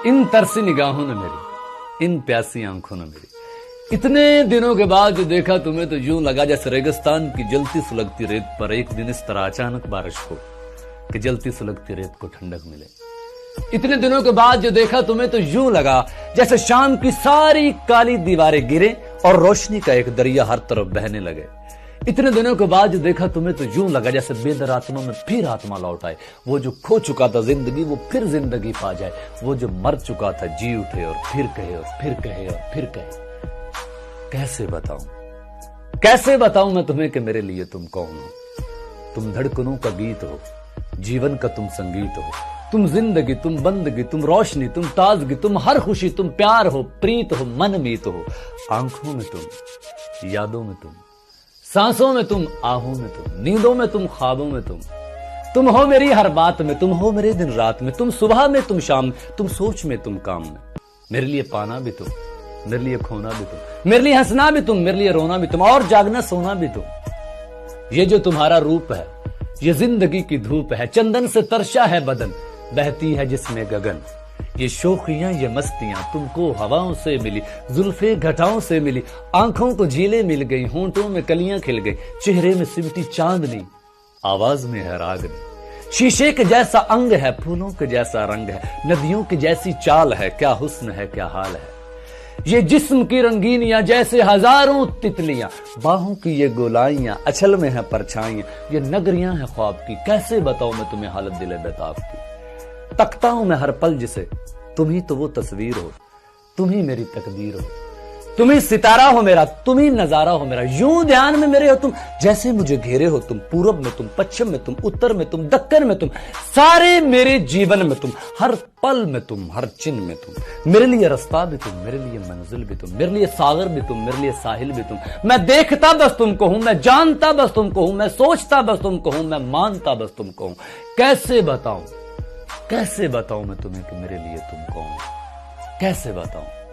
इन तरसी निगाहों ने मेरी, इन प्यासी आंखों ने मेरी, इतने दिनों के बाद जो देखा तुम्हें तो यूं लगा जैसे रेगिस्तान की जलती सुलगती रेत पर एक दिन इस तरह अचानक बारिश हो कि जलती सुलगती रेत को ठंडक मिले। इतने दिनों के बाद जो देखा तुम्हें तो यूं लगा जैसे शाम की सारी काली दीवारें गिरे और रोशनी का एक दरिया हर तरफ बहने लगे। इतने दिनों के बाद जो देखा तुम्हें तो यूं लगा जैसे बेदर आत्मा में फिर आत्मा लौट आए, वो जो खो चुका था जिंदगी वो फिर जिंदगी पा जाए, वो जो मर चुका था जी उठे और फिर कहे और फिर कहे और फिर कहे। कैसे बताऊं मैं तुम्हें कि मेरे लिए तुम कौन हो। तुम धड़कनों का गीत हो, जीवन का तुम संगीत हो, तुम जिंदगी, तुम बंदगी, तुम रोशनी, तुम ताजगी, तुम हर खुशी, तुम प्यार हो, प्रीत हो, मन मीत हो। आंखों में तुम, यादों में तुम, सांसों में तुम, आहों में तुम, नींदों में तुम, ख्वाबों में तुम हो मेरी हर बात में, तुम हो मेरे दिन रात में, तुम सुबह में, तुम शाम, तुम सोच में, तुम काम में। मेरे लिए पाना भी तुम, मेरे लिए खोना भी तुम, मेरे लिए हंसना भी तुम, मेरे लिए रोना भी तुम, और जागना सोना भी तुम। ये जो तुम्हारा रूप है ये जिंदगी की धूप है, चंदन से तरशा है बदन, बहती है जिसमें गगन। ये शोखियां ये मस्तियां तुमको हवाओं से मिली, जुल्फे घटाओं से मिली, आंखों को झीलें मिल गई, होंठों में कलियां खिल गई, चेहरे में सिमटी चांदनी, आवाज में है रागनी। शीशे के जैसा अंग है, फूलों के जैसा रंग है, नदियों की जैसी चाल है, क्या हुस्न है क्या हाल है। ये जिस्म की रंगीनियां जैसे हजारों तितलियां, बाहों की ये गोलाइयां अचल में है परछाइयां, ये नगरियां हैं ख्वाब की, कैसे बताऊं मैं तुम्हें हालत दिले बेताब की। तकता हूं मैं हर पल जिसे, तुम ही तो वो तस्वीर हो, तुम ही मेरी तकदीर हो, तुम ही सितारा हो मेरा, तुम ही नजारा हो मेरा। यूं ध्यान में मेरे हो तुम, जैसे मुझे घेरे हो तुम, पूरब में तुम, पश्चिम में तुम, उत्तर में तुम, दक्कन में तुम, सारे मेरे जीवन में तुम, हर पल में तुम, हर चिन्ह में तुम। मेरे लिए रास्ता भी तुम, मेरे लिए मंजिल भी तुम, मेरे लिए सागर भी तुम, मेरे लिए साहिल भी तुम। मैं देखता बस तुमको हूं, मैं जानता बस तुमको हूं, मैं सोचता बस तुमको हूं, मैं मानता बस तुमको हूं। कैसे बताऊं मैं तुम्हें कि मेरे लिए तुम कौन हो, कैसे बताऊं।